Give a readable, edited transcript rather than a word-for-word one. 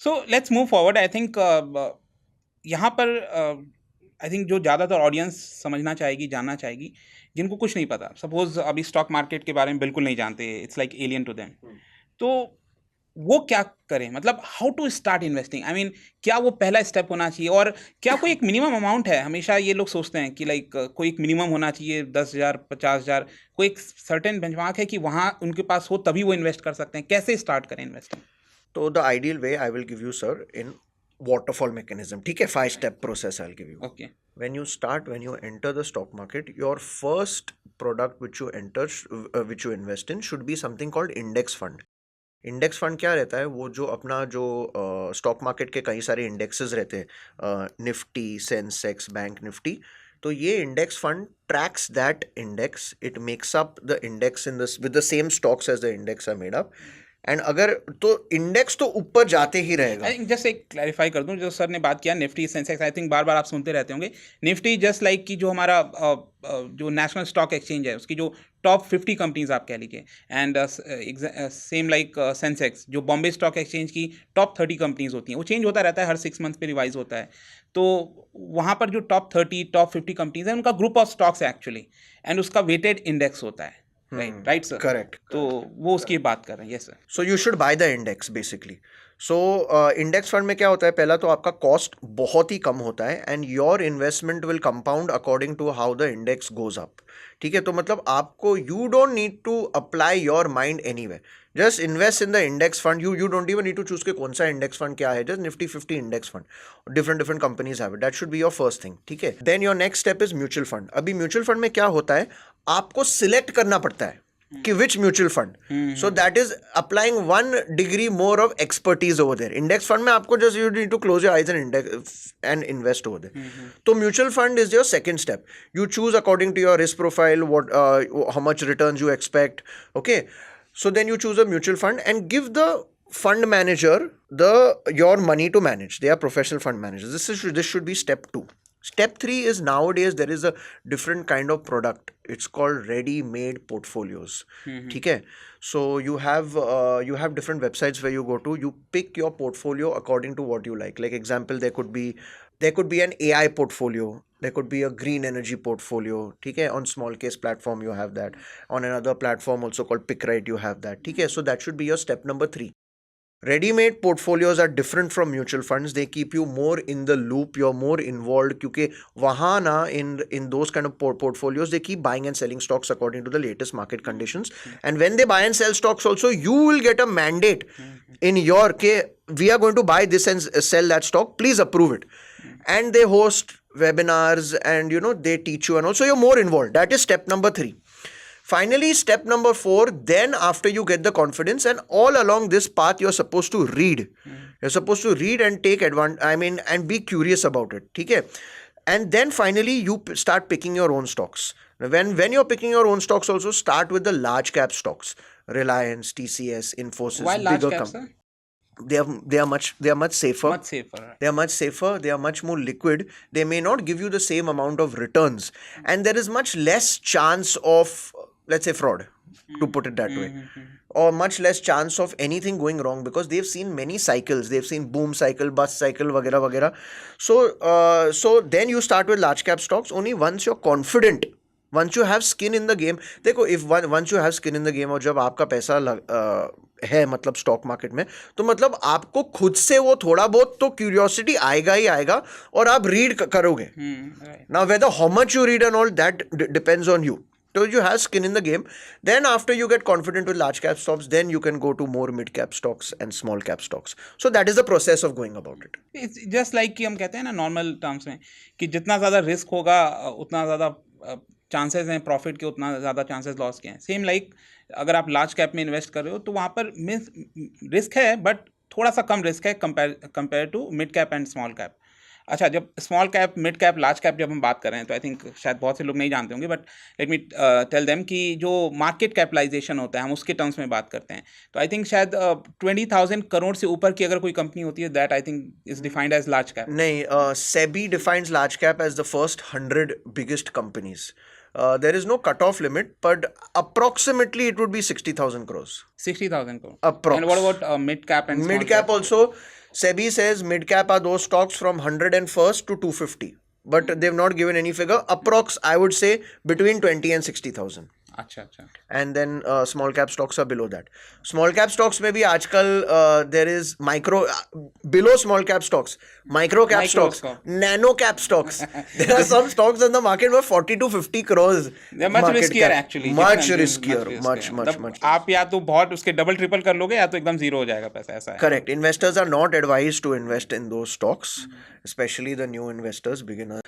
So let's move forward. I think यहाँ पर I think जो ज़्यादातर ऑडियंस समझना चाहेगी, जानना चाहेगी, जिनको कुछ नहीं पता, सपोज अभी स्टॉक मार्केट के बारे में बिल्कुल नहीं जानते, it's like alien to them, तो वो क्या करें? मतलब how to start investing, I mean क्या वो पहला स्टेप होना चाहिए, और क्या कोई एक मिनिमम अमाउंट है? हमेशा ये लोग सोचते हैं कि लाइक कोई एक मिनिमम होना चाहिए, 10,000, 50,000, कोई एक सर्टेन बेंचमार्क है कि वहाँ उनके पास हो तभी वो इन्वेस्ट कर सकते हैं? कैसे स्टार्ट करें इन्वेस्टिंग? तो the ideal way I will give you sir in waterfall mechanism. ठीक है, 5 step process I'll give you. Okay. When you enter the stock market, your first product which you enter, which you invest in, should be something called index fund. Index fund क्या रहता है? वो जो अपना जो stock market के कई सारे इंडेक्सेस रहते हैं, निफ्टी, सेंसेक्स, बैंक निफ्टी, तो ये index fund tracks that index. It makes up the index in this with the same stocks as the index are made up. And अगर तो इंडेक्स तो ऊपर जाते ही रहेगा. आई थिंक जस्ट एक क्लैरिफाई कर दूं, जो सर ने बात किया निफ्टी सेंसेक्स, आई थिंक बार बार आप सुनते रहते होंगे, निफ्टी जस्ट लाइक कि जो हमारा जो नेशनल स्टॉक एक्सचेंज है उसकी जो टॉप 50 कंपनीज आप कह लीजिए, एंड सेम लाइक सेंसेक्स जो बॉम्बे स्टॉक एक्सचेंज की टॉप 30 कंपनीज होती हैं, वो चेंज होता रहता है, हर 6 मंथ पे रिवाइज होता है। तो वहाँ पर जो टॉप 30 टॉप 50 कंपनीज हैं उनका ग्रुप ऑफ स्टॉक्स है एक्चुअली, एंड उसका वेटेड इंडेक्स होता है। Right sir, correct. तो वो उसकी बात कर रहे हैं। Yes sir. So you should by the index basically. So index fund में क्या होता है? पहला तो आपका कॉस्ट बहुत ही कम होता है and your investment will compound according to how the index goes up. ठीक है, तो मतलब आपको you don't need to apply your mind anyway. Just invest in the index fund. You don't even need to choose के कौन सा index fund क्या है. जस्ट Nifty 50 index fund, different different companies have it. That should be your first thing. ठीक है, then your next step is mutual fund. अभी mutual fund में क्या होता है? आपको सिलेक्ट करना पड़ता है कि which mutual fund. So that is applying 1 degree more of expertise over there. Index fund में आपको just you need to close your eyes and index and invest over there. तो mutual fund is your second step. You choose according to your risk profile, what how much returns you expect. Okay, so then you choose a mutual fund and give the fund manager your money to manage. They are professional fund managers. This should be step 2. Step 3 is nowadays there is a different kind of product. It's called ready-made portfolios. ठीक है, so you have different websites where you go to. You pick your portfolio according to what you like. Like example, there could be an AI portfolio. There could be a green energy portfolio. ठीक है, on small case platform you have that. On another platform also called PickRight you have that. ठीक है, so that should be your step number 3. Ready-made portfolios are different from mutual funds. They keep you more in the loop. You're more involved क्योंकि वहाँ ना in those kind of portfolios they keep buying and selling stocks according to the latest market conditions. And when they buy and sell stocks also, you will get a mandate in your के we are going to buy this and sell that stock. Please approve it. And they host webinars and they teach you and also you're more involved. That is step number 3. Finally, step number 4, then after you get the confidence and all along this path, you're supposed to read. You're supposed to read and take advantage, and be curious about it. Okay? And then finally, you start picking your own stocks. When you're picking your own stocks, also start with the large cap stocks. Reliance, TCS, Infosys, Why large bigger caps, companies. sir? They are much safer. Much safer. They are much safer. They are much more liquid. They may not give you the same amount of returns, and there is much less chance of, let's say, fraud, to put it that way, or much less chance of anything going wrong because they've seen many cycles. They've seen boom cycle, bust cycle, वगैरह वगैरह. So then you start with large cap stocks only once you're confident. Once you have skin in the game. देखो, if once you have skin in the game और जब आपका पैसा है मतलब stock market में, तो मतलब आपको खुद से वो थोड़ा बहुत तो क्यूरियोसिटी आएगा ही आएगा और आप रीड करोगे. Now whether how much you read and all that depends on you. So you have skin in the game. Then after you get confident with large cap stocks, then you can go to more mid cap stocks and small cap stocks. So that is the process of going about it. It's just like कि हम कहते हैं ना normal terms में कि जितना ज़्यादा risk होगा उतना ज़्यादा चांसेस हैं प्रॉफिट के, उतना ज़्यादा चांसेस लॉस के हैं. सेम लाइक अगर आप लार्ज कैप में इन्वेस्ट कर रहे हो तो वहाँ पर मीन्स रिस्क है बट थोड़ा सा कम रिस्क है compare to mid cap and small cap. अच्छा, जब small cap, mid cap, large cap जब हम बात कर रहे हैं तो आई थिंक शायद बहुत से लोग नहीं जानते होंगे, but let me tell them कि जो मार्केट कैपिटलाइजेशन होता है हम उसके टर्म्स में बात करते हैं. तो आई थिंक शायद 20,000 करोड़ से ऊपर की अगर कोई कंपनी होती है, that I think is defined as large cap. नहीं, SEBI defines large cap as the first 100 biggest companies. There is no cutoff limit, but approximately it would be 60,000 crores. 60,000 crore. Approx. And what about mid cap and small Mid cap also SEBI says mid cap are those stocks from 101st to 250, but they've not given any figure. Approx, I would say between 20 and 60,000. अच्छा अच्छा And then small cap stocks are below that. Small cap stocks में भी आजकल there is micro below small cap stocks, micro cap Micro stocks, stock. nano cap stocks. There are some stocks in the market where 40 to 50 crores. They're much market riskier cap. actually. Much जितना- riskier, much. मतलब आप या तो बहुत उसके double triple कर लोगे या तो एकदम जीरो हो जाएगा पैसा, ऐसा है. Correct. Investors are not advised to invest in those stocks, especially the new investors, beginners.